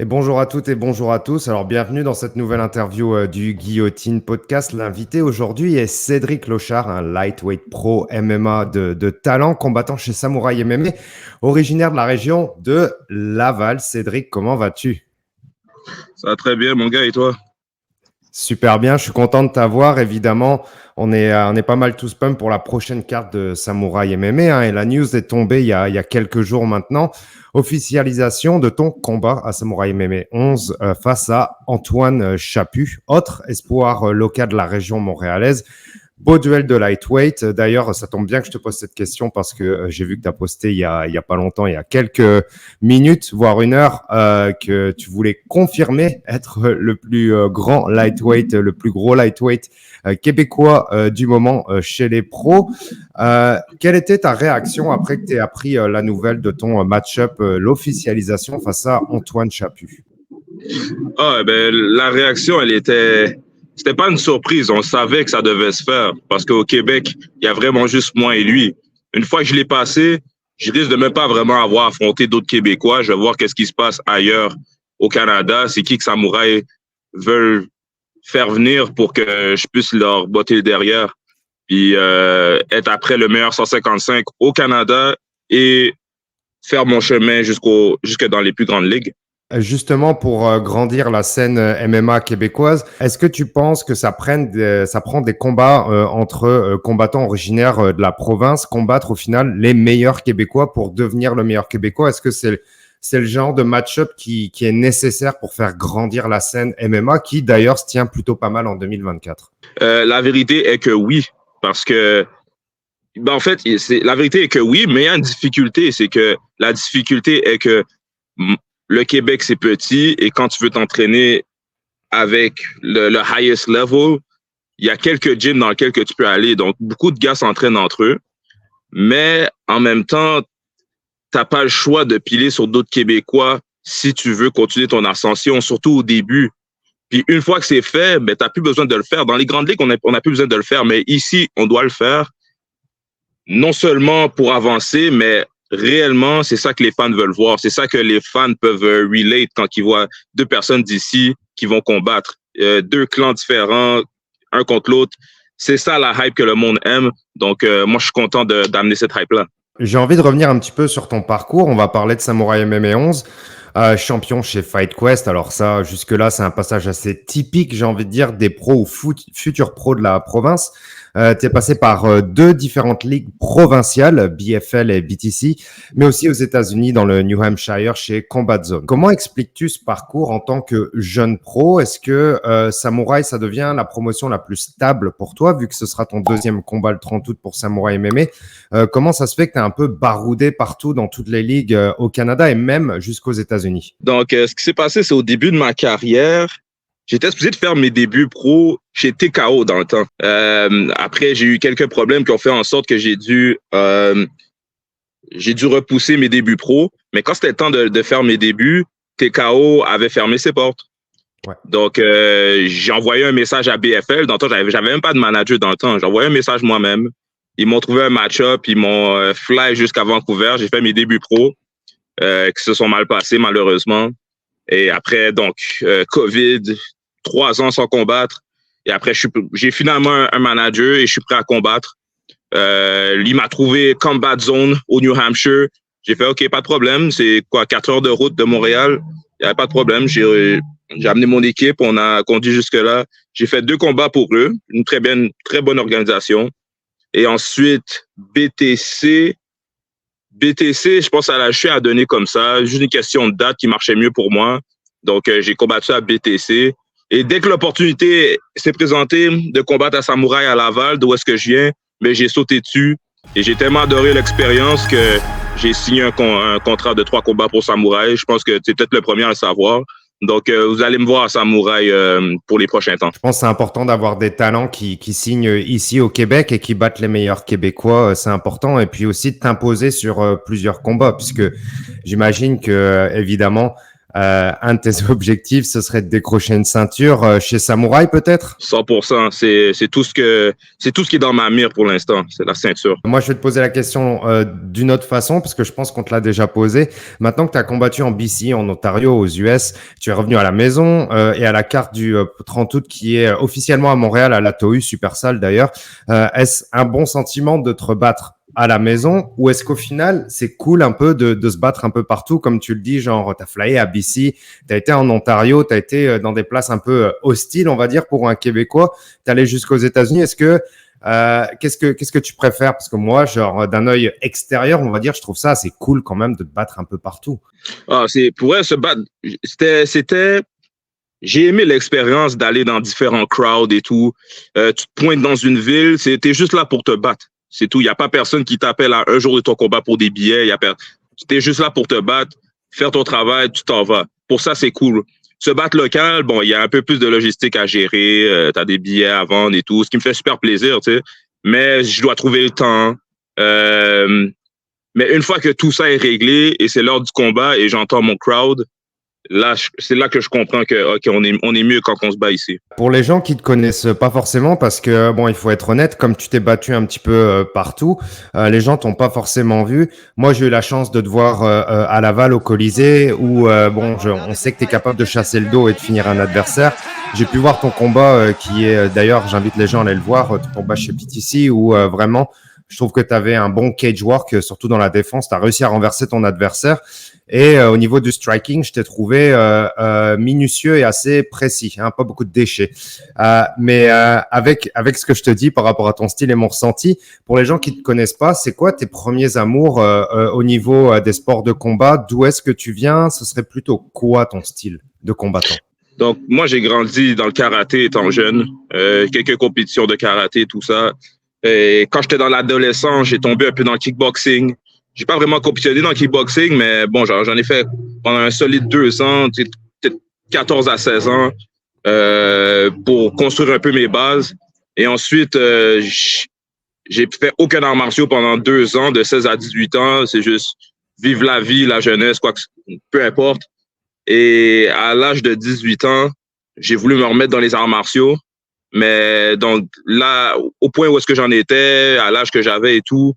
Et bonjour à toutes et bonjour à tous. Alors, bienvenue dans cette nouvelle interview du Guillotine Podcast. L'invité aujourd'hui est Cédric Lochard, un lightweight pro MMA de talent, combattant chez Samouraï MMA, originaire de la région de Laval. Cédric, comment vas-tu? Ça va très bien, mon gars, et toi? Super bien, je suis content de t'avoir. Évidemment, on est pas mal tous pumped pour la prochaine carte de Samouraï MMA, hein, et la news est tombée il y a quelques jours maintenant. Officialisation de ton combat à Samouraï MMA 11 face à Antoine Chaput, autre espoir local de la région montréalaise. Beau duel de lightweight. D'ailleurs, ça tombe bien que je te pose cette question parce que j'ai vu que tu as posté il y a pas longtemps, il y a quelques minutes, voire une heure, que tu voulais confirmer être le plus grand lightweight, le plus gros lightweight québécois du moment chez les pros. Quelle était ta réaction après que tu aies appris la nouvelle de ton match-up, l'officialisation face à Antoine Chaput? La réaction, c'était pas une surprise. On savait que ça devait se faire parce qu'au Québec, il y a vraiment juste moi et lui. Une fois que je l'ai passé, je risque de même pas vraiment avoir affronté d'autres Québécois. Je vais voir qu'est-ce qui se passe ailleurs au Canada. C'est qui que Samouraï veulent faire venir pour que je puisse leur botter le derrière. Puis être après le meilleur 155 au Canada et faire mon chemin jusque dans les plus grandes ligues. Justement, pour grandir la scène MMA québécoise, est-ce que tu penses que ça prend des combats entre combattants originaires de la province, combattre au final les meilleurs Québécois pour devenir le meilleur Québécois? Est-ce que c'est le genre de match-up qui est nécessaire pour faire grandir la scène MMA, qui d'ailleurs se tient plutôt pas mal en 2024? La vérité est que oui, parce que en fait, la vérité est que oui, mais il y a une difficulté. C'est que la difficulté est que le Québec, c'est petit et quand tu veux t'entraîner avec le highest level, il y a quelques gyms dans lesquels que tu peux aller. Donc, beaucoup de gars s'entraînent entre eux. Mais en même temps, t'as pas le choix de piler sur d'autres Québécois si tu veux continuer ton ascension, surtout au début. Puis une fois que c'est fait, ben, t'as plus besoin de le faire. Dans les grandes ligues, on a plus besoin de le faire. Mais ici, on doit le faire. Non seulement pour avancer, mais réellement, c'est ça que les fans veulent voir. C'est ça que les fans peuvent relate quand ils voient deux personnes d'ici qui vont combattre. Deux clans différents, un contre l'autre. C'est ça la hype que le monde aime. Donc, moi, je suis content d'amener cette hype-là. J'ai envie de revenir un petit peu sur ton parcours. On va parler de Samouraï MMA 11. Champion chez Fight Quest. Alors ça, jusque-là, c'est un passage assez typique, j'ai envie de dire, des pros ou futurs pros de la province. Tu es passé par deux différentes ligues provinciales, BFL et BTC, mais aussi aux États-Unis dans le New Hampshire chez Combat Zone. Comment expliques-tu ce parcours en tant que jeune pro? Est-ce que Samouraï, ça devient la promotion la plus stable pour toi, vu que ce sera ton deuxième combat le 30 août pour Samouraï MMA? Comment ça se fait que tu es un peu baroudé partout dans toutes les ligues au Canada et même jusqu'aux États-Unis? Donc, ce qui s'est passé, c'est au début de ma carrière, j'étais supposé de faire mes débuts pro chez TKO dans le temps. Après, j'ai eu quelques problèmes qui ont fait en sorte que j'ai dû repousser mes débuts pro. Mais quand c'était le temps de faire mes débuts, TKO avait fermé ses portes. Ouais. Donc, j'ai envoyé un message à BFL. Dans le temps, j'avais même pas de manager dans le temps. J'ai envoyé un message moi-même. Ils m'ont trouvé un match-up. Ils m'ont fly jusqu'à Vancouver. J'ai fait mes débuts pro qui se sont mal passés, malheureusement. Et après, donc, COVID, 3 ans sans combattre. Et après, j'ai finalement un manager et je suis prêt à combattre. Lui m'a trouvé Combat Zone au New Hampshire. J'ai fait, OK, pas de problème. C'est quoi, 4 heures de route de Montréal? Il n'y avait pas de problème. J'ai amené mon équipe. On a conduit jusque-là. J'ai fait 2 combats pour eux. Une très bonne organisation. Et ensuite, BTC, je pense à la chute à donner comme ça. Juste une question de date qui marchait mieux pour moi. Donc, j'ai combattu à BTC. Et dès que l'opportunité s'est présentée de combattre à Samouraï à Laval, d'où est-ce que je viens, mais j'ai sauté dessus. Et j'ai tellement adoré l'expérience que j'ai signé un contrat de 3 combats pour Samouraï. Je pense que c'est peut-être le premier à le savoir. Donc, vous allez me voir à Samouraï pour les prochains temps. Je pense que c'est important d'avoir des talents qui signent ici au Québec et qui battent les meilleurs Québécois. C'est important. Et puis aussi de t'imposer sur plusieurs combats, puisque j'imagine que, évidemment, un de tes objectifs, ce serait de décrocher une ceinture chez Samouraï peut-être? 100%. C'est tout ce qui est dans ma mire pour l'instant. C'est la ceinture. Moi, je vais te poser la question d'une autre façon parce que je pense qu'on te l'a déjà posé. Maintenant que tu as combattu en BC, en Ontario, aux US, tu es revenu à la maison et à la carte du 30 août qui est officiellement à Montréal, à la TOU, super salle d'ailleurs. Est-ce un bon sentiment de te rebattre à la maison ou est-ce qu'au final, c'est cool un peu de se battre un peu partout, comme tu le dis, genre, t'as flyé à BC, t'as été en Ontario, t'as été dans des places un peu hostiles, on va dire, pour un Québécois, t'es allé jusqu'aux États-Unis. Est-ce que qu'est-ce que tu préfères? Parce que moi, genre, d'un œil extérieur, on va dire, je trouve ça assez cool quand même de te battre un peu partout. Pour elle, se battre, j'ai aimé l'expérience d'aller dans différents crowds et tout. Tu te pointes dans une ville, t'es juste là pour te battre. C'est tout. Il n'y a pas personne qui t'appelle à un jour de ton combat pour des billets. T'es juste là pour te battre, faire ton travail, tu t'en vas. Pour ça, c'est cool. Se battre local, bon, il y a un peu plus de logistique à gérer. T'as des billets à vendre et tout, ce qui me fait super plaisir, tu sais. Mais je dois trouver le temps. Mais une fois que tout ça est réglé et c'est l'heure du combat et j'entends mon crowd, là, c'est là que je comprends que ok, on est mieux quand on se bat ici. Pour les gens qui te connaissent pas forcément, parce que bon, il faut être honnête, comme tu t'es battu un petit peu partout, les gens t'ont pas forcément vu. Moi, j'ai eu la chance de te voir à Laval au Colisée, où on sait que tu es capable de chasser le dos et de finir un adversaire. J'ai pu voir ton combat, qui est d'ailleurs, j'invite les gens à aller le voir, ton combat chez PTC, où vraiment, je trouve que tu avais un bon cage work, surtout dans la défense. Tu as réussi à renverser ton adversaire. Et au niveau du striking, je t'ai trouvé minutieux et assez précis, hein, pas beaucoup de déchets. Mais avec ce que je te dis par rapport à ton style et mon ressenti, pour les gens qui te connaissent pas, c'est quoi tes premiers amours au niveau des sports de combat? D'où est-ce que tu viens? Ce serait plutôt quoi ton style de combattant? Donc, moi, j'ai grandi dans le karaté étant jeune, quelques compétitions de karaté, tout ça. Et quand j'étais dans l'adolescence, j'ai tombé un peu dans le kickboxing. J'ai pas vraiment compétitionné dans le kickboxing, mais bon, j'en ai fait pendant un solide 2 ans, peut-être 14 à 16 ans, pour construire un peu mes bases. Et ensuite, j'ai fait aucun art martiaux pendant 2 ans, de 16 à 18 ans. C'est juste vivre la vie, la jeunesse, peu importe. Et à l'âge de 18 ans, j'ai voulu me remettre dans les arts martiaux. Mais donc là, au point où est-ce que j'en étais, à l'âge que j'avais et tout,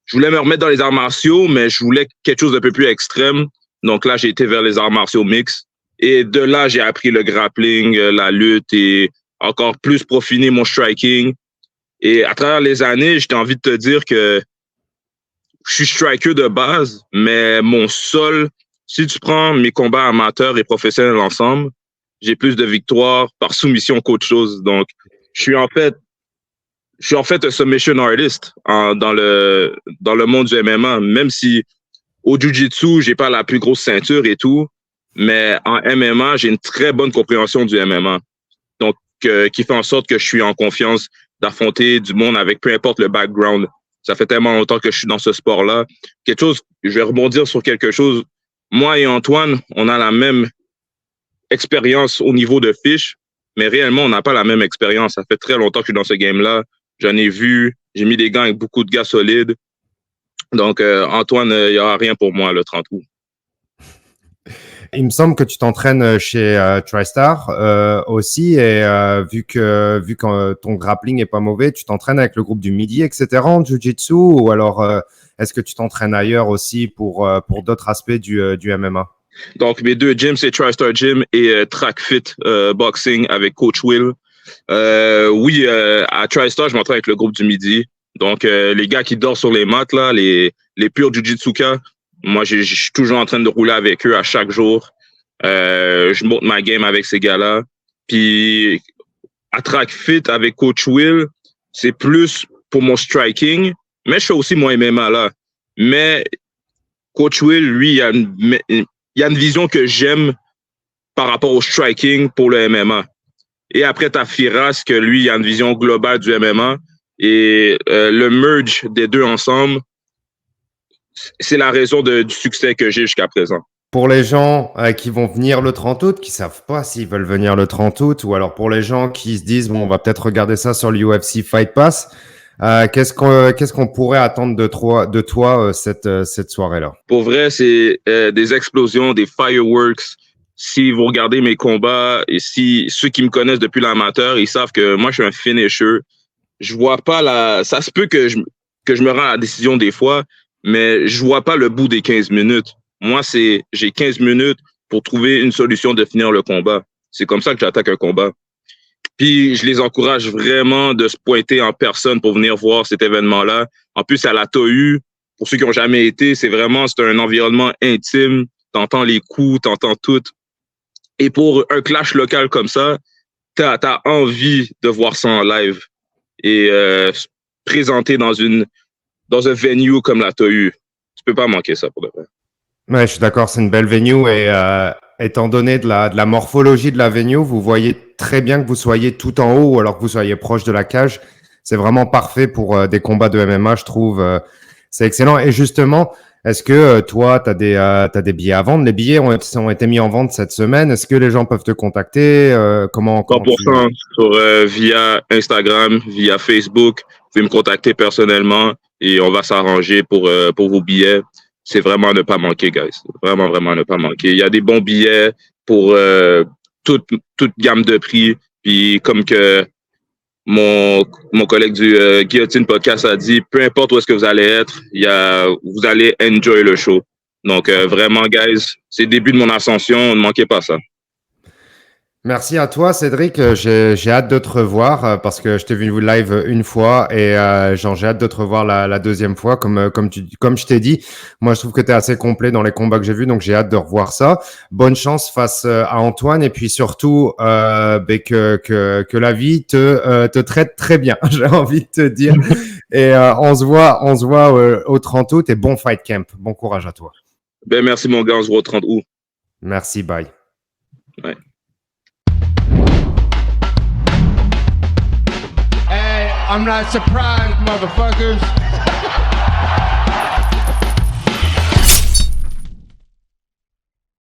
je voulais me remettre dans les arts martiaux, mais je voulais quelque chose d'un peu plus extrême. Donc là, j'ai été vers les arts martiaux mixtes. Et de là, j'ai appris le grappling, la lutte et encore plus peaufiner mon striking. Et à travers les années, j'ai envie de te dire que je suis striker de base, mais mon sol, si tu prends mes combats amateurs et professionnels ensemble, j'ai plus de victoires par soumission qu'autre chose. Donc, je suis en fait un submission artist dans le monde du MMA, même si au Jiu-Jitsu, j'ai pas la plus grosse ceinture et tout, mais en MMA, j'ai une très bonne compréhension du MMA. Donc, qui fait en sorte que je suis en confiance d'affronter du monde avec peu importe le background. Ça fait tellement longtemps que je suis dans ce sport-là. Je vais rebondir sur quelque chose. Moi et Antoine, on a la même expérience au niveau de fiche, mais réellement, on n'a pas la même expérience. Ça fait très longtemps que je suis dans ce game-là. J'en ai vu, j'ai mis des gants avec beaucoup de gars solides. Donc, Antoine, il n'y aura rien pour moi le 30 août. Il me semble que tu t'entraînes chez TriStar aussi, et vu que ton grappling est pas mauvais, tu t'entraînes avec le groupe du Midi, etc. en Jiu-Jitsu, ou alors est-ce que tu t'entraînes ailleurs aussi pour d'autres aspects du MMA? Donc, mes 2 gyms, c'est TriStar Gym et Track Fit Boxing avec Coach Will. Oui, à TriStar, je m'entraîne avec le groupe du Midi. Donc, les gars qui dorment sur les mattes, là, les purs Jiu-Jitsuka, moi, je suis toujours en train de rouler avec eux à chaque jour. Je monte ma game avec ces gars-là. Puis, à Track Fit avec Coach Will, c'est plus pour mon striking, mais je fais aussi mon MMA là. Mais Coach Will, lui, il y a une vision que j'aime par rapport au striking pour le MMA. Et après, t'as Firas, que lui, il a une vision globale du MMA. Et le merge des deux ensemble, c'est la raison du succès que j'ai jusqu'à présent. Pour les gens qui vont venir le 30 août, qui savent pas s'ils veulent venir le 30 août, ou alors pour les gens qui se disent, bon, on va peut-être regarder ça sur l'UFC Fight Pass, Qu'est-ce qu'on pourrait attendre de toi cette soirée-là? Pour vrai, c'est des explosions, des fireworks. Si vous regardez mes combats et si ceux qui me connaissent depuis l'amateur, ils savent que moi, je suis un finisher. Je vois pas ça se peut que je me rends à la décision des fois, mais je vois pas le bout des 15 minutes. Moi, j'ai 15 minutes pour trouver une solution de finir le combat. C'est comme ça que j'attaque un combat. Puis, je les encourage vraiment de se pointer en personne pour venir voir cet événement-là. En plus, à la TOU, pour ceux qui n'ont jamais été, c'est un environnement intime. T'entends les coups, t'entends tout. Et pour un clash local comme ça, t'as envie de voir ça en live et présenter dans un venue comme la TOU. Tu peux pas manquer ça pour de vrai. Ouais, je suis d'accord, c'est une belle venue et étant donné de la morphologie de la venue, vous voyez très bien que vous soyez tout en haut alors que vous soyez proche de la cage. C'est vraiment parfait pour des combats de MMA, je trouve. C'est excellent. Et justement, est-ce que toi, t'as des billets à vendre? Les billets ont été mis en vente cette semaine. Est-ce que les gens peuvent te contacter? Comment 100% via Instagram, via Facebook. Vous pouvez me contacter personnellement et on va s'arranger pour vos billets. C'est vraiment ne pas manquer, guys. Vraiment, vraiment ne pas manquer. Il y a des bons billets pour toute gamme de prix. Puis comme que mon collègue du Guillotine Podcast a dit, peu importe où est-ce que vous allez être, vous allez enjoy le show. Donc vraiment, guys, c'est le début de mon ascension. Ne manquez pas ça. Merci à toi, Cédric. J'ai hâte de te revoir parce que je t'ai vu live une fois et j'ai hâte de te revoir la deuxième fois. Comme je t'ai dit, moi je trouve que tu es assez complet dans les combats que j'ai vus, donc j'ai hâte de revoir ça. Bonne chance face à Antoine et puis surtout que la vie te traite très bien. J'ai envie de te dire. Et on se voit au 30 août et bon fight camp. Bon courage à toi. Ben merci mon gars, on se voit au 30 août. Merci, bye. Ouais. I'm not surprised, motherfuckers.